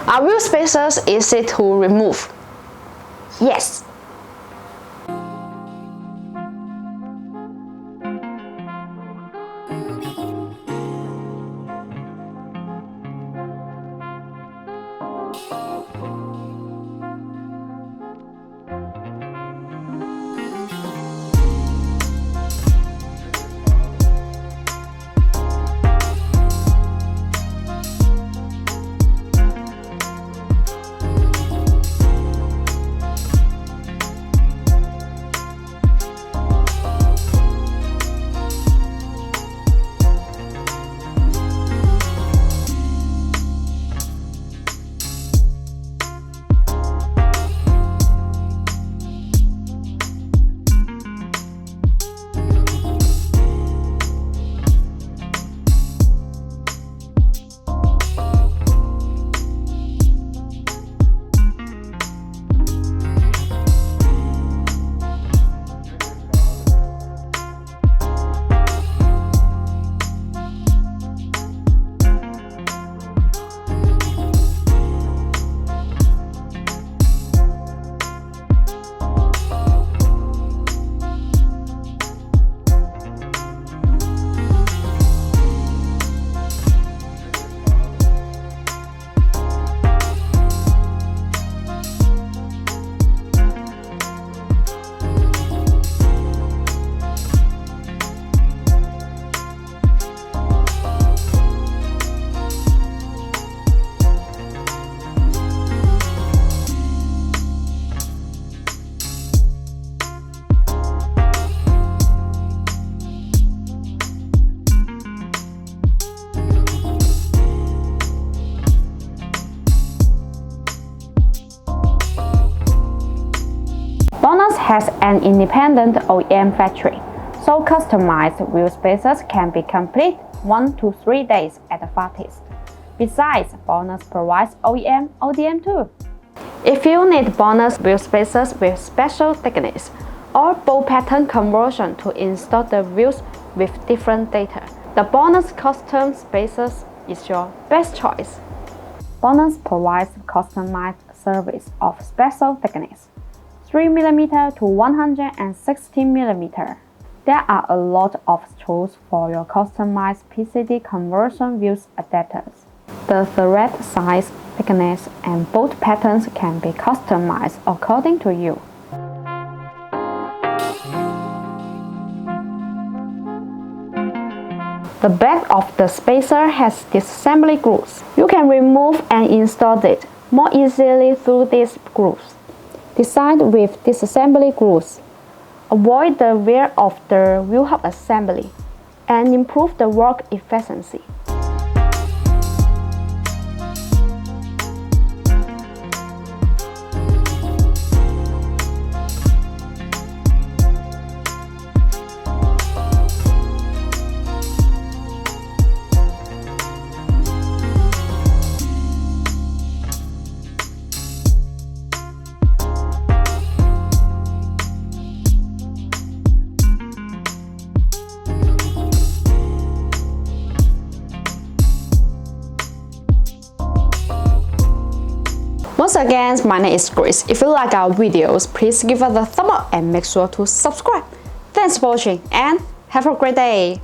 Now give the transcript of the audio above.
Are wheel spacers easy to remove? Yes. BONOSS has an independent OEM factory, so customized wheel spacers can be complete 1 to 3 days at the farthest. Besides, BONOSS provides OEM ODM too. If you need BONOSS wheel spacers with special thickness or bolt pattern conversion to install the wheels with different data, the BONOSS custom spacers is your best choice. BONOSS provides customized service of special thickness 3mm to 116mm. There are a lot of tools for your customized PCD conversion wheels adapters. The thread size, thickness, and bolt patterns can be customized according to you. The back of the spacer has disassembly grooves. You can remove and install it more easily through these grooves. Designed with disassembly grooves, avoid the wear of the wheel hub assembly and improve the work efficiency. Once again, my name is Grace. If you like our videos, please give us a thumb up and make sure to subscribe. Thanks for watching and have a great day!